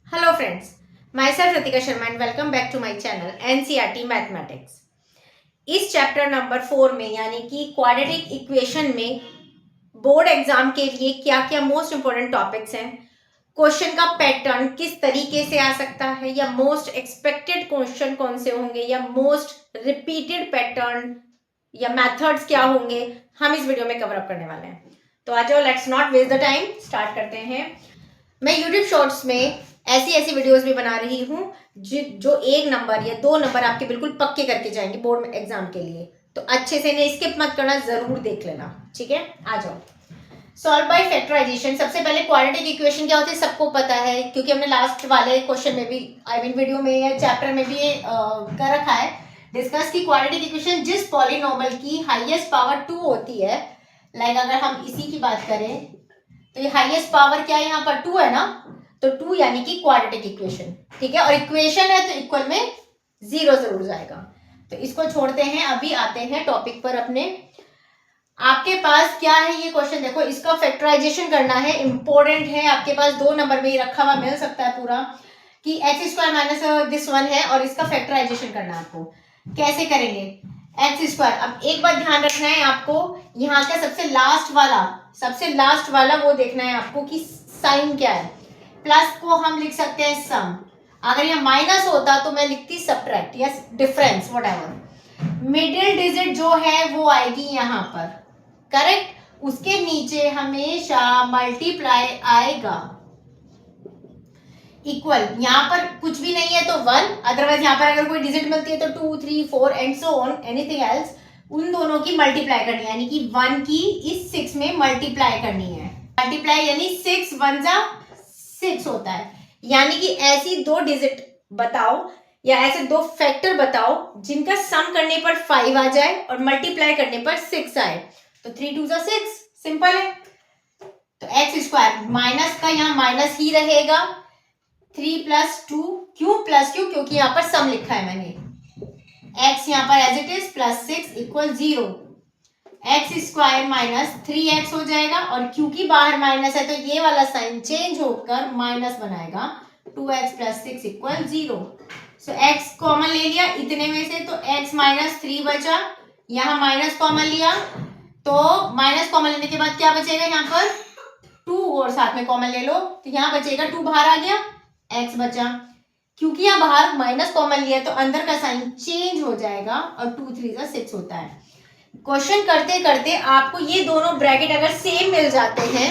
Hello friends, myself Ritika Sharma and welcome back to my channel NCERT Mathematics। इस chapter number 4 में यानी कि quadratic equation में board exam के लिए क्या क्या मोस्ट इंपोर्टेंट टॉपिक्स हैं, क्वेश्चन का पैटर्न किस तरीके से आ सकता है, या मोस्ट एक्सपेक्टेड क्वेश्चन कौन से होंगे, या मोस्ट रिपीटेड पैटर्न या मेथड्स क्या होंगे, हम इस वीडियो में कवर अप करने वाले हैं। तो आ जाओ, let's not waste the time, start करते हैं। मैं यूट्यूब शॉर्ट्स में ऐसी वीडियोस भी बना रही हूँ जो 1 नंबर या 2 नंबर आपके बिल्कुल पक्के करके जाएंगे बोर्ड एग्जाम के लिए। तो अच्छे से इन्हें स्किप मत करना, जरूर देख लेना, ठीक है। आ जाओ, सॉल्व बाय फैक्टराइजेशन। सबसे पहले क्वाड्रेटिक इक्वेशन क्या होती है सबको पता है, क्योंकि हमने लास्ट वाले क्वेश्चन में भी वीडियो में या चैप्टर में भी कर रखा है डिस्कस की क्वाड्रेटिक इक्वेशन जिस पॉलिनॉमियल की हाईएस्ट पावर 2 होती है। लाइक अगर हम इसी की बात करें तो ये हाईएस्ट पावर क्या है, यहाँ पर 2 है ना, तो 2 यानी कि क्वाड्रेटिक इक्वेशन, ठीक है। और इक्वेशन है तो इक्वल में 0 जरूर जाएगा, तो इसको छोड़ते हैं। अभी आते हैं टॉपिक पर अपने। आपके पास क्या है ये क्वेश्चन, देखो इसका फैक्टराइजेशन करना है, इंपॉर्टेंट है। आपके पास 2 नंबर में ही रखा हुआ मिल सकता है पूरा कि x square minus this one है और इसका फैक्टराइजेशन करना है आपको। कैसे करेंगे, एक्स स्क्वायर। अब एक बात ध्यान रखना है आपको, यहाँ का सबसे लास्ट वाला वो देखना है आपको कि साइन क्या है। प्लस को हम लिख सकते हैं सम, अगर यह माइनस होता तो मैं लिखती सब्ट्रैक्ट या डिफरेंस व्हाटएवर। मिडिल डिजिट जो है वो आएगी यहाँ पर, करेक्ट। उसके नीचे हमेशा मल्टीप्लाई आएगा, इक्वल। यहाँ पर कुछ भी नहीं है तो 1, अदरवाइज यहाँ पर अगर कोई डिजिट मिलती है तो 2, 3, 4 and so on anything else, उन दोनों की मल्टीप्लाई करनी है, यानी कि 1 की इस 6 में मल्टीप्लाई करनी है। मल्टीप्लाई यानी 6 1 जा 6 होता है, यानी कि ऐसी 2 डिजिट बताओ या ऐसे 2 फैक्टर बताओ जिनका सम करने पर 5 आ जाए और मल्टीप्लाई करने पर 6 आए। तो 3 2 जा 6, सिंपल है। तो एक्स स्क्वायर माइनस का यहाँ माइनस ही रहेगा, 3 प्लस 2, क्यों प्लस क्यों, क्योंकि यहाँ पर सम लिखा है मैंने। x यहाँ पर as it is plus 6 equal 0। X square minus 3x हो जाएगा, और क्योंकि बाहर माइनस है तो ये वाला साइन चेंज होकर माइनस बनाएगा, 2x प्लस 6 इक्वल 0। सो x कॉमन ले लिया इतने में से, तो x माइनस 3 बचा, यहाँ माइनस कॉमन लिया, तो माइनस कॉमन लेने के बाद क्या बचेगा, यहाँ पर 2 और साथ में कॉमन ले लो, तो यहाँ बचेगा 2 बाहर आ गया, x बचा। क्योंकि यहाँ बाहर माइनस कॉमन लिया तो अंदर का साइन चेंज हो जाएगा और 2 3 जा 6 होता है। क्वेश्चन करते करते आपको ये दोनों ब्रैकेट अगर सेम मिल जाते हैं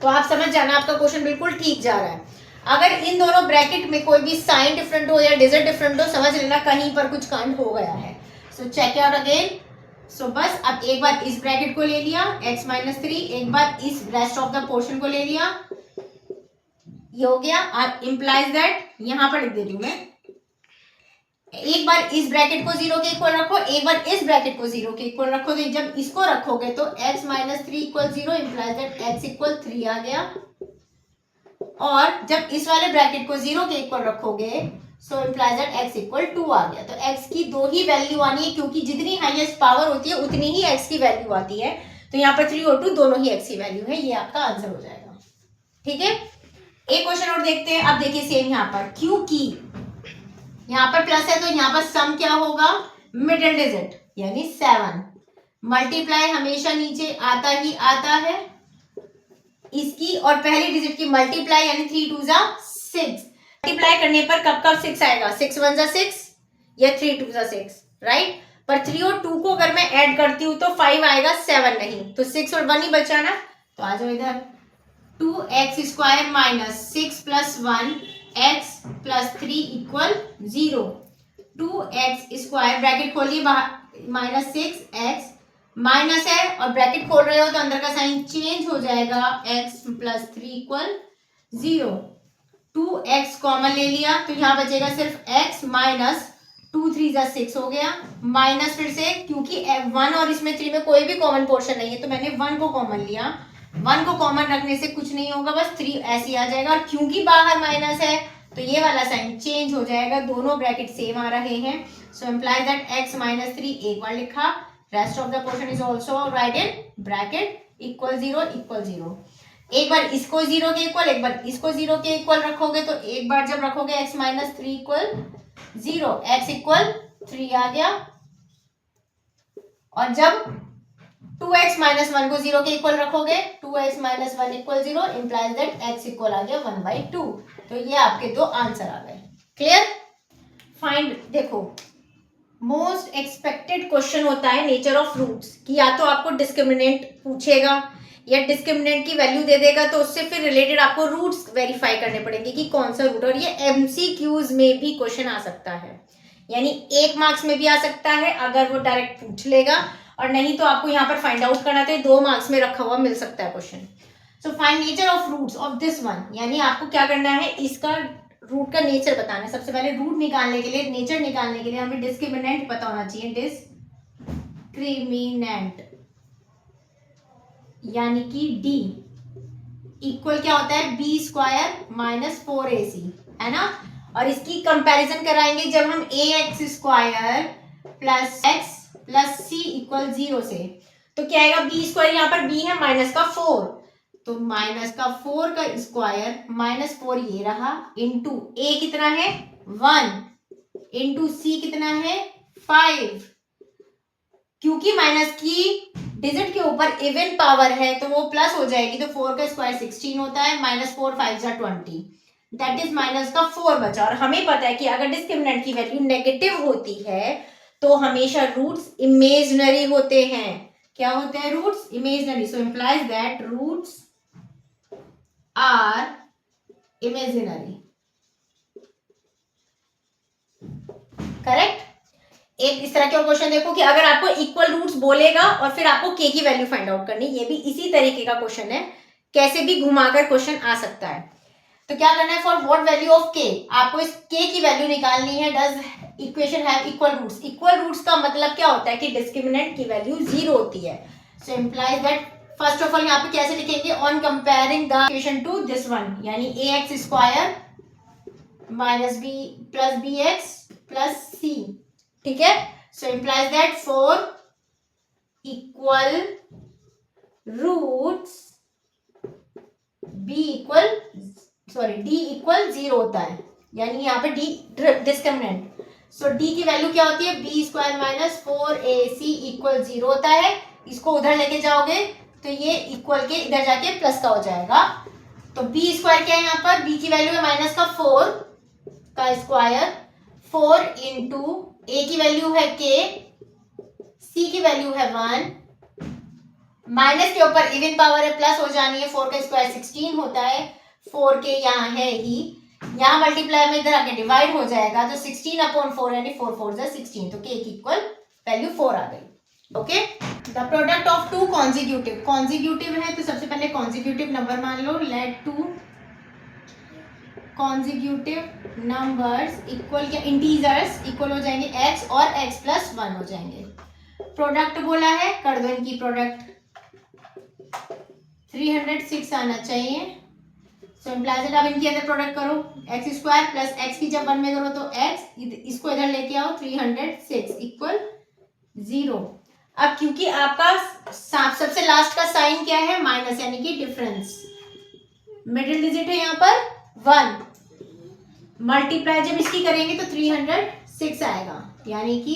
तो आप समझ जाना आपका क्वेश्चन बिल्कुल ठीक जा रहा है। अगर इन दोनों ब्रैकेट में कोई भी साइन डिफरेंट हो या डिजिट डिफरेंट हो, समझ लेना कहीं पर कुछ कांड हो गया है। So check out again. So बस अब एक बार इस ब्रैकेट को ले लिया x माइनस 3, एक बार इस रेस्ट ऑफ द पोर्शन को ले लिया, ये हो गया। और इंप्लाइज दैट, यहां पर लिख दे रही हूं मैं, एक बार इस ब्रैकेट को 0 के इक्वल रखो, एक बार इस ब्रैकेट को 0 के इक्वल रखो। तो जब इसको रखोगे तो x minus 3 equal 0, implies that x equal 3 आ गया। और जब इस वाले ब्रैकेट को 0 के इक्वल रखोगे सो इंप्लाइज दैट x इक्वल 2 आ गया। तो x की 2 ही वैल्यू आनी है, क्योंकि जितनी हाईएस्ट पावर होती है उतनी ही x की वैल्यू आती है। तो यहाँ पर 3 और 2 दोनों ही x की वैल्यू है, ये आपका आंसर हो जाएगा, ठीक है। एक क्वेश्चन और देखते हैं। अब देखिए सेम यहाँ पर, क्योंकि यहाँ पर प्लस है तो यहाँ पर सम क्या होगा, मिडिल डिजिट यानी 7। मल्टीप्लाई हमेशा नीचे आता ही आता है, इसकी और पहली डिजिट की मल्टीप्लाई यानी 3 2 जा 6। मल्टीप्लाई करने पर कब कब 6 आएगा, 6 1 जा 6 या 3 2 जा 6, राइट। पर 3 और 2 को अगर मैं ऐड करती हूँ तो 5 आएगा, 7 नहीं, तो 6 और 1 ही बचा ना। तो आ जाओ इधर, 2x square minus 6 plus 1 x plus 3 equal 0। 2x square bracket खोलिए, माइनस 6x माइनस है और ब्रैकेट खोल रहे हो तो अंदर का साइन चेंज हो जाएगा, x plus 3 equal 0। 2x common ले लिया तो यहाँ बचेगा सिर्फ x माइनस 2 3 जा 6 हो गया, माइनस फिर से क्योंकि 1 और इसमें 3 में कोई भी कॉमन पोर्शन नहीं है तो मैंने 1 को कॉमन लिया। 1 को कॉमन रखने से कुछ नहीं होगा, बस 3 ऐसे ही आ जाएगा। और क्योंकि बाहर माइनस है तो ये वाला साइन चेंज हो जाएगा, दोनों ब्रैकेट सेम आ रहे हैं। सो इंप्लाइज दैट x माइनस 3 एक बार लिखा, rest of the portion is also right in bracket, equal 0 equal 0। एक बार इसको 0 के इक्वल, एक बार इसको 0 के इक्वल रखोगे, तो एक बार जब रखोगे x minus 3 equal 0, x equal 3 आ गया, और जब 2x माइनस 1 को 0 के इक्वल रखोगे, 2x minus 1 equal 0 implies that x equal आ गया 1/2। तो ये आपके दो आंसर आ गए। क्लियर? फाइंड, देखो मोस्ट एक्सपेक्टेड क्वेश्चन होता है नेचर ऑफ रूट्स, कि या तो आपको डिस्क्रिमिनेंट पूछेगा या डिस्क्रिमिनेंट की वैल्यू दे देगा, तो उससे फिर रिलेटेड आपको रूट्स वेरीफाई करने पड़ेंगे कि कौन सा रूट। और ये एमसीक्यूज में भी क्वेश्चन आ सकता है, यानी 1 मार्क्स में भी आ सकता है अगर वो डायरेक्ट पूछ लेगा, और नहीं तो आपको यहाँ पर फाइंड आउट करना, तो 2 मार्क्स में रखा हुआ मिल सकता है question. So find nature of roots of this one, यानी आपको क्या करना है, इसका रूट का नेचर बताना है। सबसे पहले रूट निकालने के लिए, नेचर निकालने के लिए हमें डिस्क्रिमिनेंट पता होना चाहिए। डिस्क्रिमिनेंट यानी कि d इक्वल क्या होता है, b स्क्वायर माइनस 4ac, है ना। और इसकी कंपैरिजन कराएंगे जब हम ax square plus x plus c equal 0 से, तो क्या आएगा, b स्क्वायर, यहाँ पर b है माइनस का 4, तो माइनस का 4 का स्क्वायर माइनस 4 ये रहा, इंटू a कितना है 1, इंटू c कितना है 5, क्योंकि माइनस की डिजिट के ऊपर इवन पावर है तो वो प्लस हो जाएगी, तो 4 का स्क्वायर 16 होता है, माइनस 4 5 जा 20, दैट इज माइनस का 4 बचा। और हमें पता है कि अगर डिस्क्रिमिनेंट की वैल्यू नेगेटिव होती है तो हमेशा रूट्स इमेजिनरी होते हैं। क्या होते हैं, roots imaginary. So implies that roots are imaginary. Correct? एक इस तरह के और क्वेश्चन देखो कि अगर आपको इक्वल रूट्स बोलेगा और फिर आपको k की वैल्यू फाइंड आउट करनी, ये भी इसी तरीके का क्वेश्चन है, कैसे भी घुमाकर क्वेश्चन आ सकता है। तो क्या करना है, for what value of k, आपको इस k की वैल्यू निकालनी है। Does equation have equal roots? Equal roots का मतलब क्या होता है कि डिस्क्रिमिनेंट की वैल्यू 0 होती है। So implies that, first of all यहाँ पे कैसे लिखेंगे, on comparing the equation to this one, यानी ax square minus b plus bx plus c, ठीक है। So implies that for equal roots d equal 0 होता है, यानी यहाँ पे d डिस्क्रिमिनेंट। सो d की वैल्यू क्या होती है, b square minus 4ac equal 0 होता है। इसको उधर लेके जाओगे तो ये इक्वल के इधर जाके प्लस का हो जाएगा। तो b स्क्वायर क्या है, यहाँ पर b की वैल्यू है माइनस का 4 का स्क्वायर, 4 इंटू a की वैल्यू है k, c की वैल्यू है 1, माइनस के ऊपर इवन पावर है, प्लस हो जानी है, 4 का स्क्वायर 16 होता है, 4 के यहाँ है ही, यहाँ मल्टीप्लाई में इधर आके डिवाइड हो जाएगा, तो 16/4 यानी 4 4 जा 16, तो k की इक्वल वैल्यू 4 आ गई। Okay, the product of two consecutive, consecutive है तो सबसे पहले कॉन्जिक्यूटिव नंबर मान लो, let two consecutive numbers equal, क्या इंटीजर्स इक्वल हो जाएंगे x और x प्लस 1 हो जाएंगे। प्रोडक्ट बोला है, कर दो इनकी प्रोडक्ट, 306 आना चाहिए। सो इम्प्लाइज अब इनके अंदर प्रोडक्ट करो, एक्स स्क्वायर प्लस एक्स की जब 1 में करो तो x, इसको इधर लेके आओ, 306 इक्वल 0। अब क्योंकि आपका सबसे लास्ट का साइन क्या है, माइनस, यानी कि डिफरेंस, मिडिल डिजिट है यहाँ पर 1, मल्टीप्लाई जब इसकी करेंगे तो 306 आएगा, यानी कि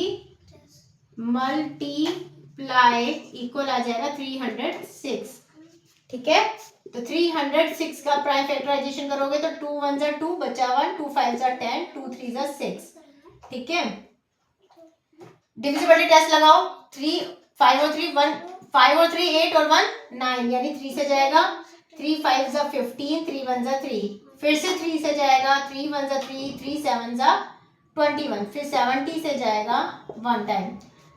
मल्टीप्लाई इक्वल आ जाएगा 306, ठीक है। तो 306 का प्राइम फैक्टराइजेशन करोगे तो 2 1 जा 2 बचा 1, 2 5 जा 10, 2 3 जा 6, ठीक है। डिविजिबिलिटी टेस्ट लगाओ, 3 5 और 3 1, 5 और 3 8 और 1 9, यानी 3 से जाएगा, 3 5 जा 15, 3 1 जा 3, फिर से 3 से जाएगा, 3 1 जा 3, 3 7 जा 21, फिर 70 से जाएगा 1 टाइम।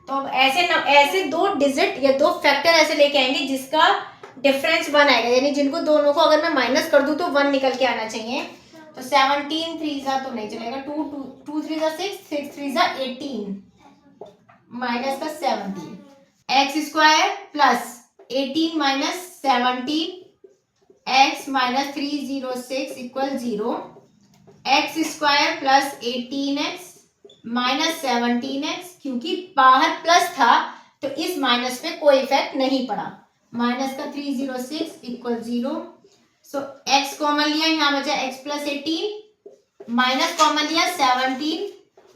तो अब ऐसे 2 डिजिट या 2 फैक्टर ऐसे लेके आएंगे जिसका डिफरेंस 1 आएगा, यानी जिनको दोनों को अगर मैं माइनस कर दूं तो 1 निकल के आना चाहिए। तो 17 3 जा तो नहीं चलेगा, 2 3 जा 6, 6 3 जा 18, माइनस का 17, x square plus 18 minus 17, x minus 306 equal 0, x square plus 18x minus 17x, क्योंकि बाहर प्लस था तो इस माइनस पे कोई इफेक्ट नहीं पड़ा, माइनस का 306 इक्वल 0, सो x कॉमन लिया, यहाँ बचा x प्लस 18, माइनस कॉमन लिया 17,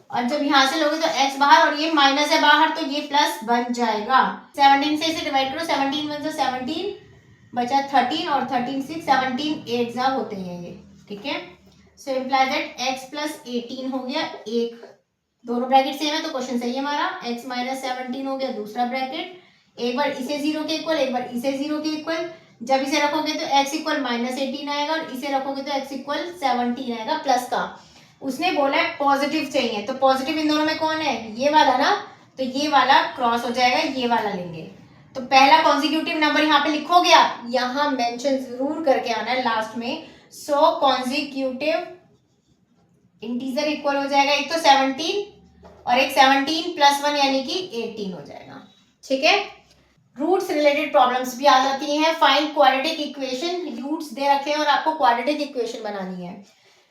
और जब यहाँ से लोगे तो x बाहर और ये माइनस है बाहर तो ये प्लस बन जाएगा। 17 से इसे डिवाइड करो, 17 वन 17, बचा 13 और 13 6, 17 8 होते हैं ये, ठीक है। सो इम्प्लाई दैट x प्लस 18 हो गया एक, दोनों ब्रैकेट सेम है तो क्वेश्चन सही है हमारा। x माइनस 17 हो गया दूसरा ब्रैकेट, एक बार इसे 0 के इक्वल, एक बार इसे 0 के इक्वल, जब इसे रखोगे तो x इक्वल माइनस 18 आएगा और इसे रखोगे तो x इक्वल 17 आएगा प्लस का। उसने बोला है पॉजिटिव चाहिए, तो पॉजिटिव इन दोनों में कौन है, ये वाला ना, तो ये वाला क्रॉस हो जाएगा, ये वाला लेंगे। तो पहला कॉन्जिक्यूटिव नंबर यहाँ पे लिखोगे आप, यहाँ मेंशन जरूर करके आना है लास्ट में। सो कॉन्जिक्यूटिव इंटीजर इक्वल हो जाएगा, एक तो 17 और एक 17 प्लस 1 यानी कि 18 हो जाएगा, ठीक है। रूट्स रिलेटेड प्रॉब्लम्स भी आ जाती हैं। फाइंड क्वाड्रेटिक इक्वेशन, रूट्स दे रखे हैं और आपको क्वाड्रेटिक इक्वेशन बनानी है।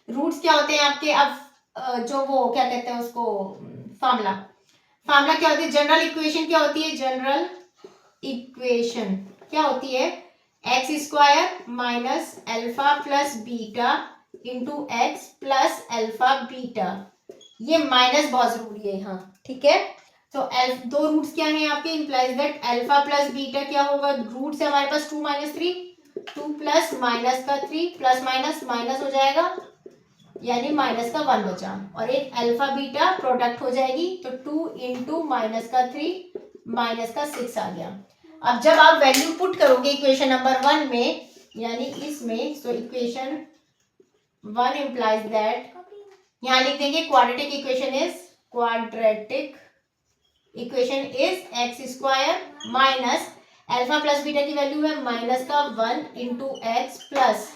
रूट्स क्या होते हैं आपके, अब जो वो क्या कहते हैं उसको, फार्मूला, फार्मूला क्या होती है, जनरल इक्वेशन क्या होती है, जनरल इक्वेशन क्या होती है, x square minus alpha plus beta into x plus alpha beta, ये माइनस बहुत जरूरी है यहाँ, ठीक है। तो दो रूट्स क्या हैं आपके, implies that alpha plus beta क्या होगा, रूट्स है हमारे पास 2 माइनस 3, 2 प्लस माइनस का 3 प्लस माइनस माइनस हो जाएगा यानी माइनस का 1 बचा, और एक अल्फा बीटा प्रोडक्ट हो जाएगी तो 2 इंटू माइनस का 3 माइनस का 6 आ गया। अब जब आप वैल्यू पुट करोगे इक्वेशन नंबर 1 में यानी इसमें, सो इक्वेशन 1 implies that, यहाँ लिख देंगे quadratic equation is, quadratic equation is x square minus alpha plus beta की वैल्यू है माइनस का 1 into x plus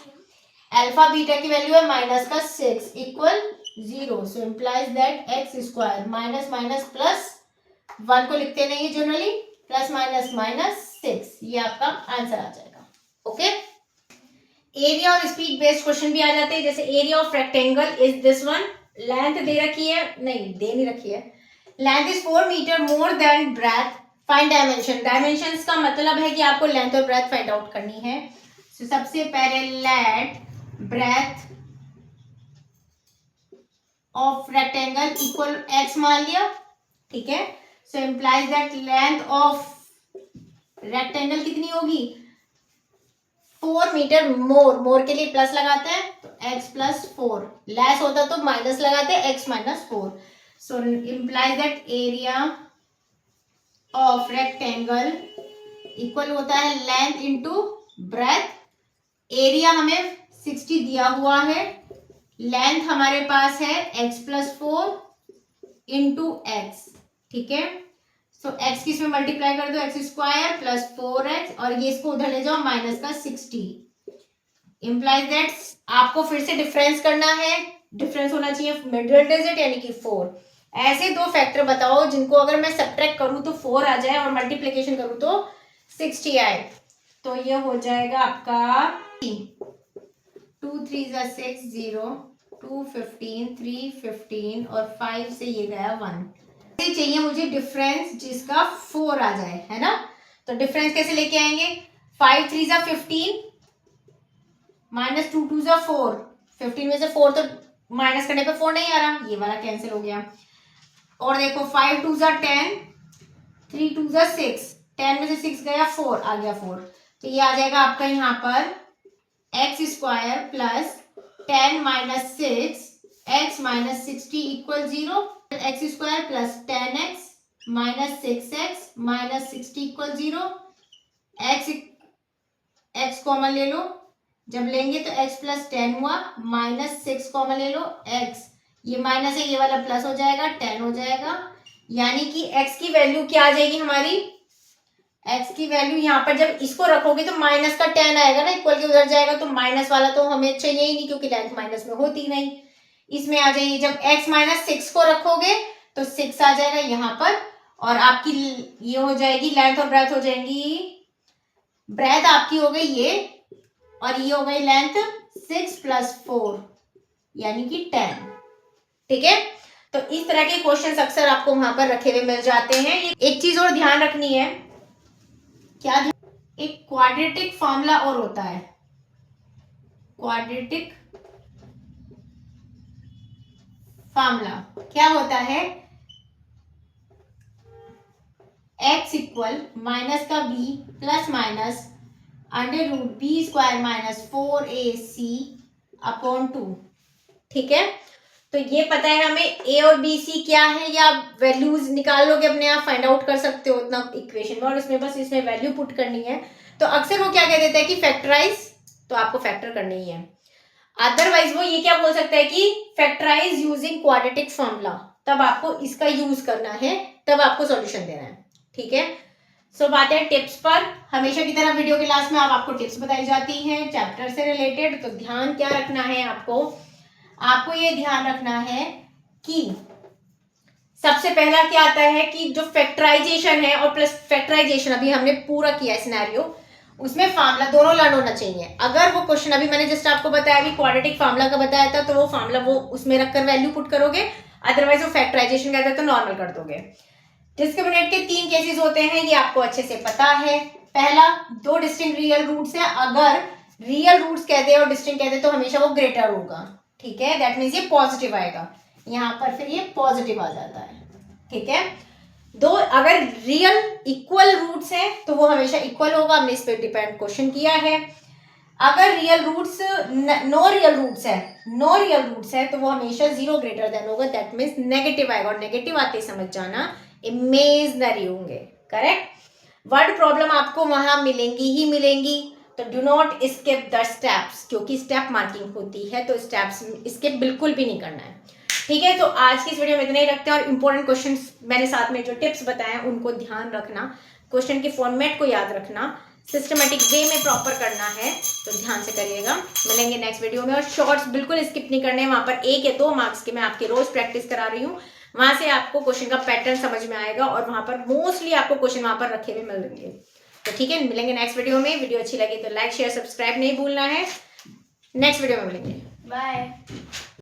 alpha beta की वैल्यू है माइनस का 6 equal 0। So implies that x square minus minus plus 1 को लिखते नहीं है जनरली, प्लस माइनस माइनस 6, ये आपका आंसर आ जाएगा, ओके। एरिया और स्पीड बेस्ड क्वेश्चन भी आ जाते हैं, जैसे area of rectangle is this one, length दे रखी है, नहीं दे नहीं रखी है, length is 4 metre more than breadth, find dimension. Dimensions का मतलब है कि आपको लेंथ और ब्रेथ फाइंड आउट करनी है। तो सबसे पहले let breadth of rectangle equal x मान लिया, ठीक है। सो implies that length of rectangle कितनी होगी, 4 मीटर मोर, मोर के लिए प्लस लगाते हैं तो x प्लस 4, लेस होता तो माइनस लगाते हैं x minus 4। So implies that area of rectangle equal होता है लेंथ इंटू ब्रेथ। एरिया हमें 60 दिया हुआ है, लेंथ हमारे पास है x प्लस 4 इंटू एक्स, ठीक है। सो x की इसमें मल्टीप्लाई कर दो, एक्स स्क्वायर प्लस 4x और ये इसको उधर ले जाओ माइनस का 60। इम्प्लाइज दैट आपको फिर से डिफरेंस करना है, डिफरेंस होना चाहिए मिडिल डिजिट यानी कि 4। ऐसे दो फैक्टर बताओ जिनको अगर मैं सब्ट्रैक्ट करूं तो 4 आ जाए और मल्टीप्लिकेशन करूं तो 60 आए, तो ये हो जाएगा आपका 2 3 6 0, 2 15 3 15 और 5 से ये गया 1। चाहिए मुझे डिफरेंस जिसका 4 आ जाए, है ना। तो डिफरेंस कैसे लेके आएंगे, 5 3 15 माइनस 2 2 4, 15 में से 4 तो माइनस करने पे 4 नहीं आ रहा, ये वाला कैंसिल हो गया। और देखो 5 2 10, 3 2 6, 10 में से 6 गया 4 आ गया 4, तो ये आ जाएगा आपका यहाँ पर x square plus 10 minus 6 x minus 60 equal 0, x square plus 10x minus 6x minus 60 equal 0, x common ले लो, जब लेंगे तो x प्लस 10 हुआ, माइनस 6 कॉमन ले लो, x ये माइनस है ये वाला प्लस हो जाएगा 10 हो जाएगा, यानी कि x की वैल्यू क्या आ जाएगी हमारी, x की वैल्यू यहाँ पर जब इसको रखोगे तो माइनस का 10 आएगा ना, इक्वल के उधर जाएगा तो माइनस वाला तो हमें चाहिए ही नहीं क्योंकि लेंथ माइनस में होती नहीं, इसमें आ जाइए। जब x माइनस 6 को रखोगे तो 6 आ जाएगा यहाँ पर और आपकी ये हो जाएगी लेंथ और ब्रेथ हो जाएंगी, ब्रेथ आपकी हो गई ये और ये हो गई लेंथ 6 प्लस 4 यानी कि 10, ठीक है। तो इस तरह के क्वेश्चंस अक्सर आपको वहां पर रखे हुए मिल जाते हैं। एक चीज और ध्यान रखनी है, क्या एक क्वाड्रेटिक फॉर्मूला और होता है, क्वाड्रेटिक फार्मूला क्या होता है, x इक्वल माइनस का b plus minus under root b square minus 4ac upon 2। ठीक है, तो ये पता है हमें a और b c क्या है, या वैल्यूज निकाल लोगे अपने आप, फाइंड आउट कर सकते हो इतना इक्वेशन में, और इसमें बस इसमें वैल्यू पुट करनी है। तो अक्सर वो क्या कह देते हैं कि फैक्टराइज, तो आपको फैक्टर करनी ही है। अदरवाइज वो ये क्या बोल सकता है कि फैक्टराइज यूजिंग क्वाड्रेटिक फॉर्मूला, तब आपको इसका यूज करना है, तब आपको सॉल्यूशन देना है। ठीक है, सो बात है टिप्स पर। हमेशा की तरह वीडियो के लास्ट में आपको टिप्स बताई जाती हैं चैप्टर से रिलेटेड। तो ध्यान क्या रखना है आपको ये ध्यान रखना है कि सबसे पहला क्या आता है कि जो फैक्टराइजेशन है और प्लस फैक्टराइजेशन अभी हमने पूरा किया है सिनेरियो, उसमें फार्मूला दोनों लर्न होना चाहिए। अगर वो क्वेश्चन अभी मैंने जस्ट आपको बताया, अभी क्वाड्रेटिक फार्मूला का बताया था, तो वो फार्मूला वो उसमें रखकर वैल्यू पुट करोगे, अदरवाइज वो फैक्टराइजेशन कहते हैं तो नॉर्मल कर दोगे। डिस्क्रिमिनेंट के 3 केसेस होते हैं, ये आपको अच्छे से पता है। पहला, 2 डिस्टिंक्ट रियल रूट्स है, अगर रियल रूट्स कहते हैं और डिस्टिंक्ट कहते हैं तो हमेशा वो ग्रेटर होगा। ठीक है, दैट मीन्स ये पॉजिटिव आएगा, यहाँ पर फिर ये पॉजिटिव आ जाता है। ठीक है, 2 अगर रियल इक्वल रूट्स है तो वो हमेशा इक्वल होगा, हमने इस पर डिपेंड क्वेश्चन किया है। अगर real roots no real roots है तो वो हमेशा 0 ग्रेटर देन होगा, दैट मीन्स नेगेटिव आएगा, और नेगेटिव आते ही समझ जाना इमेजिनरी होंगे। करेक्ट, वर्ड प्रॉब्लम आपको वहां मिलेंगी ही मिलेंगी, तो do not skip the steps, क्योंकि स्टेप मार्किंग होती है, तो स्टेप्स स्किप बिल्कुल भी नहीं करना है। ठीक है, तो आज की इस वीडियो में इतना ही रखते हैं, और इंपॉर्टेंट क्वेश्चंस मैंने साथ में जो टिप्स बताए हैं उनको ध्यान रखना, क्वेश्चन के फॉर्मेट को याद रखना, सिस्टमेटिक वे में प्रॉपर करना है, तो ध्यान से करिएगा। मिलेंगे नेक्स्ट वीडियो में, और शॉर्ट्स बिल्कुल स्किप नहीं करने, वहां पर 1 या 2 मार्क्स के मैं आपकी रोज प्रैक्टिस करा रही हूँ, वहां से आपको क्वेश्चन का पैटर्न समझ में आएगा, और वहां पर मोस्टली आपको क्वेश्चन वहां पर रखे हुए मिलेंगे। तो ठीक है, मिलेंगे नेक्स्ट वीडियो में। वीडियो अच्छी लगी तो लाइक शेयर सब्सक्राइब नहीं भूलना है। नेक्स्ट वीडियो में मिलेंगे, बाय।